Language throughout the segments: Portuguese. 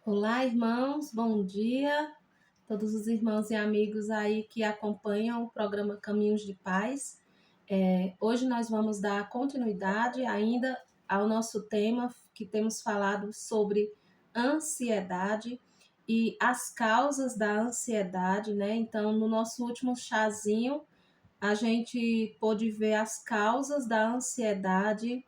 Olá, irmãos, bom dia. Todos os irmãos e amigos aí que acompanham o programa Caminhos de Paz. Hoje nós vamos dar continuidade ainda ao nosso tema que temos falado sobre ansiedade e as causas da ansiedade, né? Então, no nosso último chazinho, a gente pôde ver as causas da ansiedade.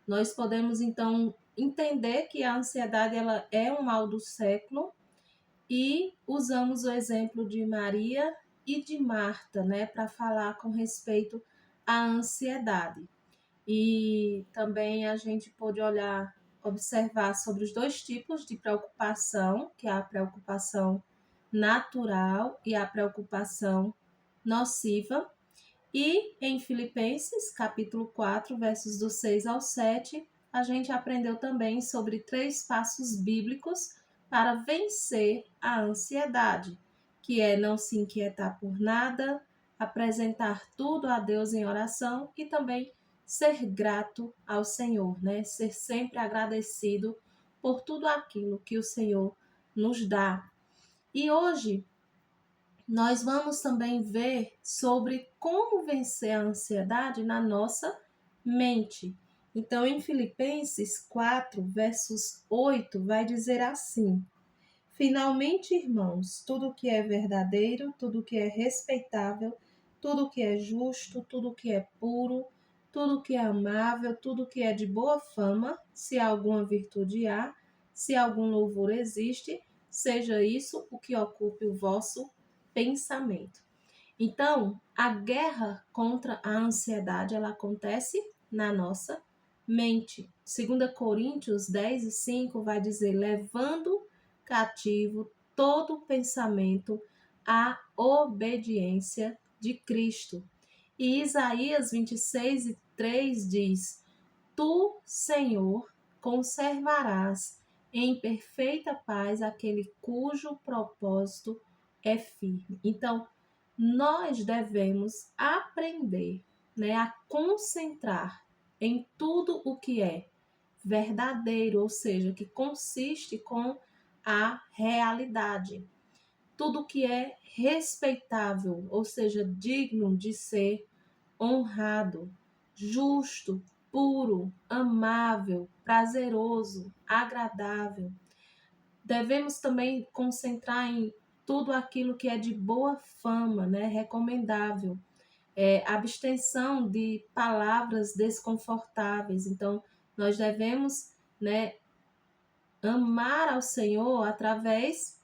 Nós podemos então entender que a ansiedade ela é um mal do século e usamos o exemplo de Maria e de Marta, né, para falar com respeito à ansiedade. E também a gente pode observar sobre os dois tipos de preocupação, que é a preocupação natural e a preocupação nociva. E em Filipenses, capítulo 4, versos do 6 ao 7, a gente aprendeu também sobre 3 passos bíblicos para vencer a ansiedade, que é não se inquietar por nada, apresentar tudo a Deus em oração e também ser grato ao Senhor, né? Ser sempre agradecido por tudo aquilo que o Senhor nos dá. E hoje nós vamos também ver sobre como vencer a ansiedade na nossa mente. Então, em Filipenses 4, versos 8, vai dizer assim: Finalmente, irmãos, tudo que é verdadeiro, tudo que é respeitável, tudo que é justo, tudo que é puro, tudo que é amável, tudo que é de boa fama, se alguma virtude há, se algum louvor existe, seja isso o que ocupe o vosso pensamento. Então, a guerra contra a ansiedade, ela acontece na nossa mente. 2 Coríntios 10:5 vai dizer: levando cativo todo pensamento à obediência de Cristo. E Isaías 26:3 diz: Tu, Senhor, conservarás em perfeita paz aquele cujo propósito é firme. Então, nós devemos aprender, né, a concentrar em tudo o que é verdadeiro, ou seja, que consiste com a realidade. Tudo que é respeitável, ou seja, digno de ser honrado, justo, puro, amável, prazeroso, agradável. Devemos também concentrar em tudo aquilo que é de boa fama, né? Recomendável. Abstenção de palavras desconfortáveis. Então, nós devemos, né, amar ao Senhor através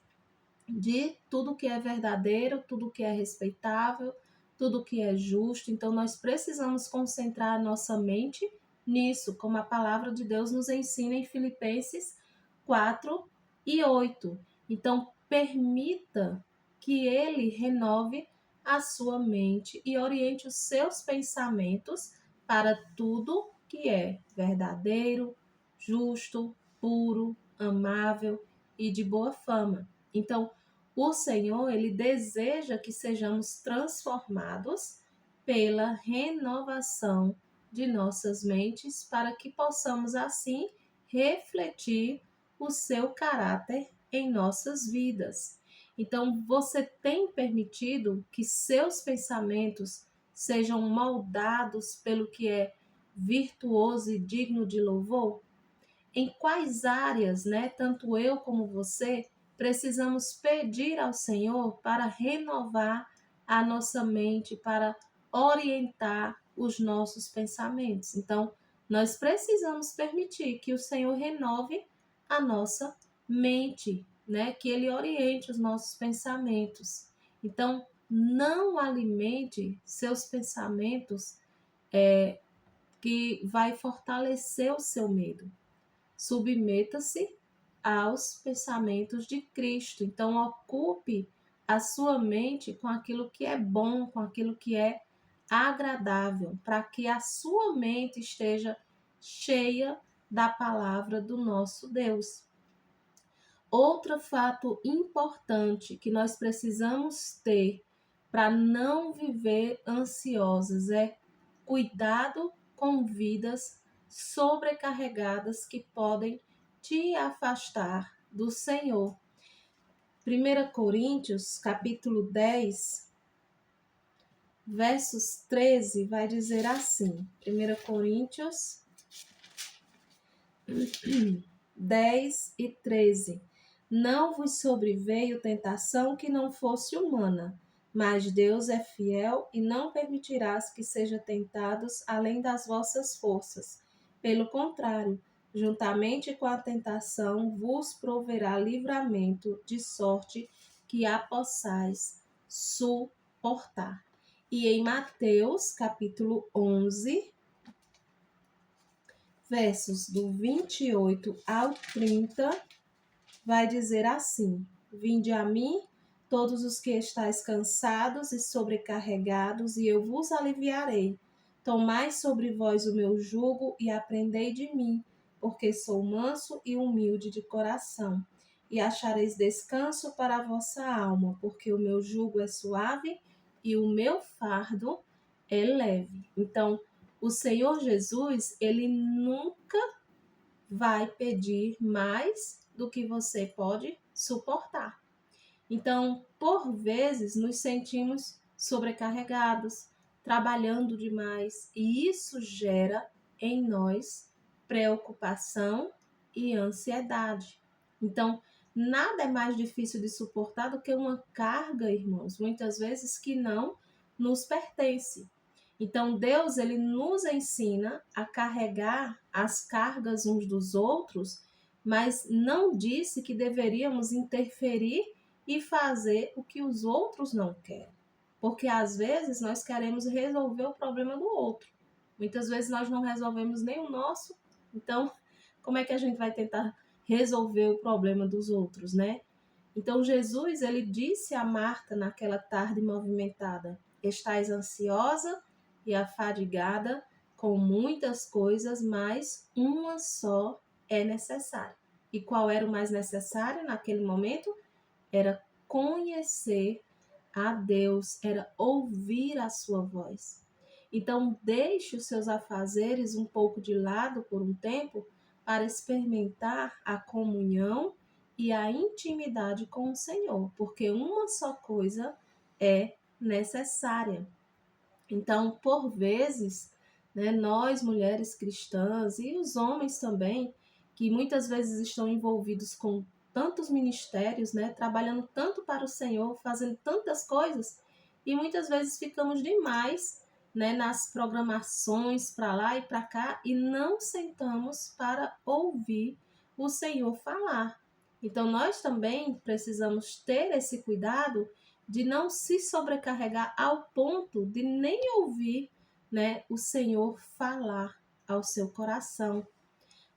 de tudo que é verdadeiro, tudo que é respeitável, tudo que é justo. Então, nós precisamos concentrar a nossa mente nisso, como a palavra de Deus nos ensina em Filipenses 4:8. Então, permita que Ele renove a sua mente e oriente os seus pensamentos para tudo que é verdadeiro, justo, puro, amável e de boa fama. Então, o Senhor, ele deseja que sejamos transformados pela renovação de nossas mentes para que possamos assim refletir o seu caráter em nossas vidas. Então, você tem permitido que seus pensamentos sejam moldados pelo que é virtuoso e digno de louvor? Em quais áreas, né, tanto eu como você, precisamos pedir ao Senhor para renovar a nossa mente, para orientar os nossos pensamentos. Então, nós precisamos permitir que o Senhor renove a nossa mente, né, que ele oriente os nossos pensamentos. Então, não alimente seus pensamentos que vai fortalecer o seu medo. Submeta-se aos pensamentos de Cristo. Então, ocupe a sua mente com aquilo que é bom, com aquilo que é agradável, para que a sua mente esteja cheia da palavra do nosso Deus. Outro fato importante que nós precisamos ter para não viver ansiosos é cuidado com vidas sobrecarregadas que podem te afastar do Senhor. 1 Coríntios, capítulo 10, versos 13, vai dizer assim. 1 Coríntios 10 e 13. Não vos sobreveio tentação que não fosse humana, mas Deus é fiel e não permitirás que sejam tentados além das vossas forças. Pelo contrário, juntamente com a tentação, vos proverá livramento, de sorte que a possais suportar. E em Mateus, capítulo 11, versos do 28 ao 30, vai dizer assim: Vinde a mim, todos os que estáis cansados e sobrecarregados, e eu vos aliviarei. Tomai sobre vós o meu jugo e aprendei de mim, porque sou manso e humilde de coração. E achareis descanso para a vossa alma, porque o meu jugo é suave e o meu fardo é leve. Então, o Senhor Jesus, ele nunca vai pedir mais do que você pode suportar. Então, por vezes, nos sentimos sobrecarregados, trabalhando demais, e isso gera em nós preocupação e ansiedade. Então, nada é mais difícil de suportar do que uma carga, irmãos, muitas vezes que não nos pertence. Então, Deus, ele nos ensina a carregar as cargas uns dos outros, mas não disse que deveríamos interferir e fazer o que os outros não querem. Porque às vezes nós queremos resolver o problema do outro. Muitas vezes nós não resolvemos nem o nosso. Então, como é que a gente vai tentar resolver o problema dos outros, né? Então, Jesus, ele disse a Marta naquela tarde movimentada: Estais ansiosa e afadigada com muitas coisas, mas uma só é necessária. E qual era o mais necessário naquele momento? Era conhecer a Deus, era ouvir a sua voz. Então, deixe os seus afazeres um pouco de lado por um tempo para experimentar a comunhão e a intimidade com o Senhor, porque uma só coisa é necessária. Então, por vezes, né, nós, mulheres cristãs e os homens também, que muitas vezes estão envolvidos com tantos ministérios, né, trabalhando tanto para o Senhor, fazendo tantas coisas, e muitas vezes ficamos demais, né, nas programações para lá e para cá e não sentamos para ouvir o Senhor falar. Então, nós também precisamos ter esse cuidado de não se sobrecarregar ao ponto de nem ouvir, né, o Senhor falar ao seu coração.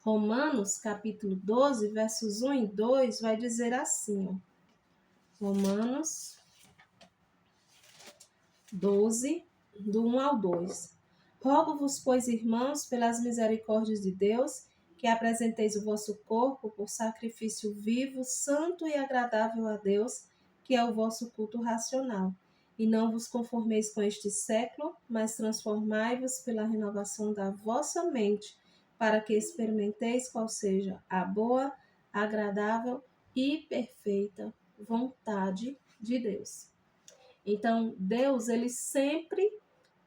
Romanos, capítulo 12, versos 1 e 2, vai dizer assim, ó. Romanos 12, do 1 ao 2. Rogo-vos, pois, irmãos, pelas misericórdias de Deus, que apresenteis o vosso corpo por sacrifício vivo, santo e agradável a Deus, que é o vosso culto racional. E não vos conformeis com este século, mas transformai-vos pela renovação da vossa mente, para que experimenteis qual seja a boa, agradável e perfeita vontade de Deus. Então, Deus, ele sempre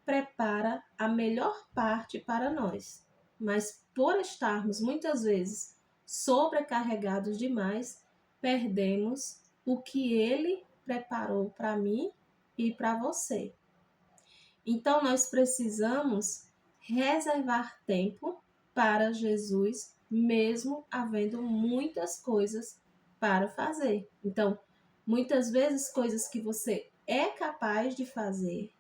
prepara a melhor parte para nós. Mas por estarmos muitas vezes sobrecarregados demais, perdemos o que ele preparou para mim e para você. Então nós precisamos reservar tempo para Jesus, mesmo havendo muitas coisas para fazer. Então, muitas vezes coisas que você é capaz de fazer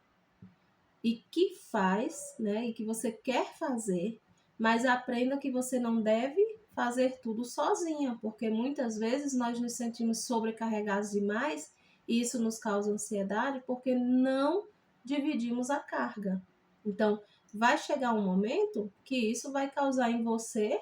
e que faz, né, e que você quer fazer, mas aprenda que você não deve fazer tudo sozinha, porque muitas vezes nós nos sentimos sobrecarregados demais e isso nos causa ansiedade porque não dividimos a carga. Então, vai chegar um momento que isso vai causar em você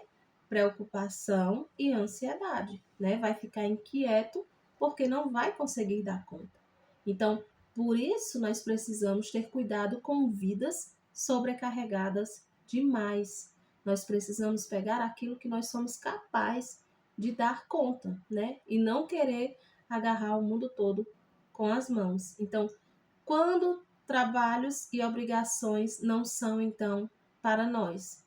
preocupação e ansiedade, né? Vai ficar inquieto porque não vai conseguir dar conta. Então, por isso, nós precisamos ter cuidado com vidas sobrecarregadas demais. Nós precisamos pegar aquilo que nós somos capazes de dar conta, né? E não querer agarrar o mundo todo com as mãos. Então, quando trabalhos e obrigações não são, então, para nós.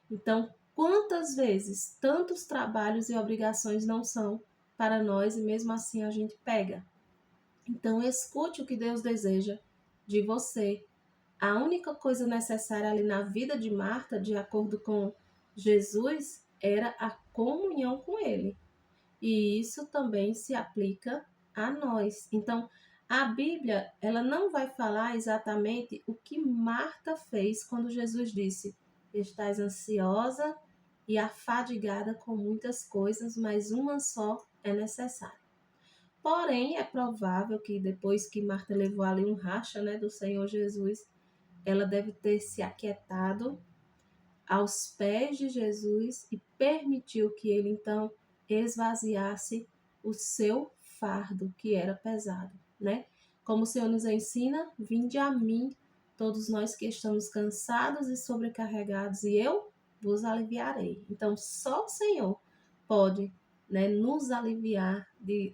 Então, quantas vezes tantos trabalhos e obrigações não são para nós e mesmo assim a gente pega? Então, escute o que Deus deseja de você. A única coisa necessária ali na vida de Marta, de acordo com Jesus, era a comunhão com Ele. E isso também se aplica a nós. Então, a Bíblia, ela não vai falar exatamente o que Marta fez quando Jesus disse: "Estás ansiosa e afadigada com muitas coisas, mas uma só é necessária." Porém, é provável que depois que Marta levou ali um racha, né, do Senhor Jesus, ela deve ter se aquietado aos pés de Jesus e permitiu que ele então esvaziasse o seu fardo, que era pesado, né? Como o Senhor nos ensina: "Vinde a mim, todos nós que estamos cansados e sobrecarregados, e eu vos aliviarei." Então, só o Senhor pode, né, nos aliviar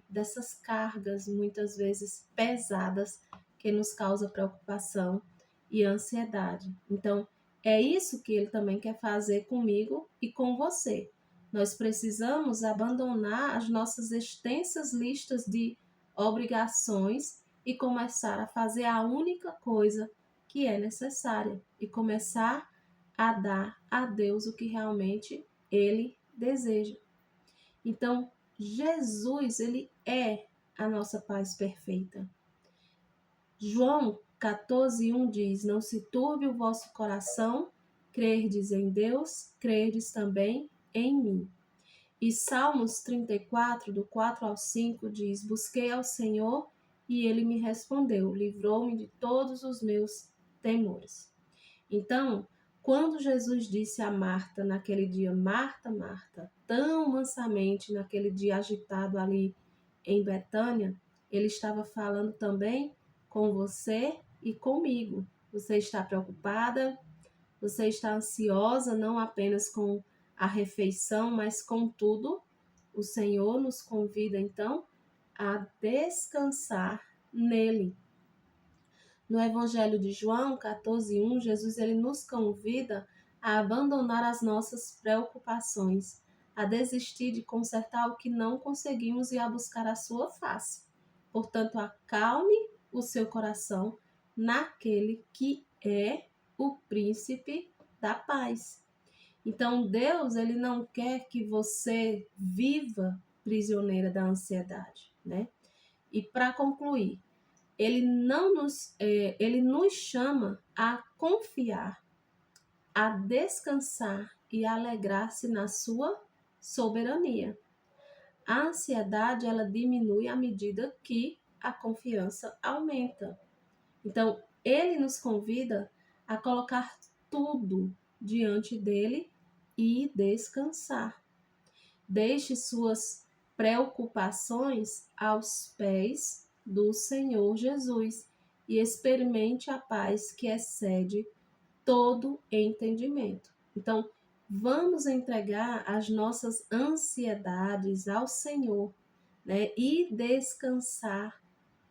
dessas cargas muitas vezes pesadas que nos causa preocupação e ansiedade. Então, é isso que ele também quer fazer comigo e com você. Nós precisamos abandonar as nossas extensas listas de obrigações e começar a fazer a única coisa que é necessária e começar a dar a Deus o que realmente ele deseja. Então, Jesus, ele é a nossa paz perfeita. João 14:1 diz: "Não se turbe o vosso coração, crerdes em Deus, crerdes também em mim." E Salmos 34, do 4 ao 5 diz: "Busquei ao Senhor e ele me respondeu, livrou-me de todos os meus temores." Então, quando Jesus disse a Marta naquele dia: "Marta, Marta", tão mansamente naquele dia agitado ali em Betânia, ele estava falando também com você e comigo. Você está preocupada? Você está ansiosa não apenas com a refeição, mas com tudo? O Senhor nos convida então a descansar nele. No Evangelho de João 14:1, Jesus ele nos convida a abandonar as nossas preocupações, a desistir de consertar o que não conseguimos e a buscar a sua face. Portanto, acalme o seu coração naquele que é o príncipe da paz. Então, Deus, ele não quer que você viva prisioneira da ansiedade, né? E para concluir, ele nos chama a confiar, a descansar e a alegrar-se na sua soberania. A ansiedade, ela diminui à medida que a confiança aumenta. Então, ele nos convida a colocar tudo diante dele e descansar. Deixe suas preocupações aos pés do Senhor Jesus e experimente a paz que excede todo entendimento. Então, vamos entregar as nossas ansiedades ao Senhor, né? E descansar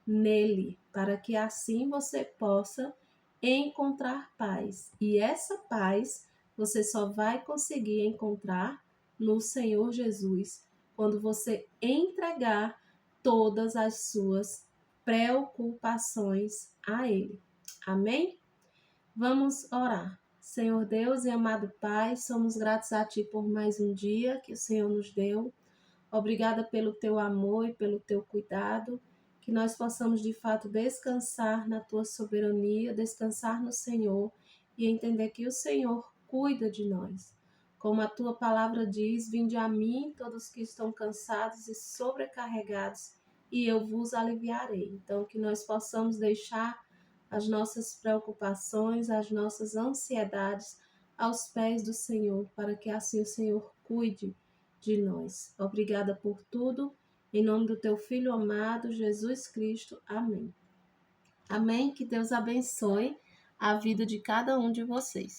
nele, para que assim você possa encontrar paz. E essa paz você só vai conseguir encontrar no Senhor Jesus, quando você entregar todas as suas preocupações a Ele. Amém? Vamos orar. Senhor Deus e amado Pai, somos gratos a Ti por mais um dia que o Senhor nos deu. Obrigada pelo Teu amor e pelo Teu cuidado, que nós possamos de fato descansar na Tua soberania, descansar no Senhor e entender que o Senhor cuida de nós. Como a Tua palavra diz: "Vinde a mim, todos que estão cansados e sobrecarregados, e eu vos aliviarei." Então, que nós possamos deixar as nossas preocupações, as nossas ansiedades aos pés do Senhor, para que assim o Senhor cuide de nós. Obrigada por tudo. Em nome do Teu Filho amado, Jesus Cristo. Amém. Amém. Que Deus abençoe a vida de cada um de vocês.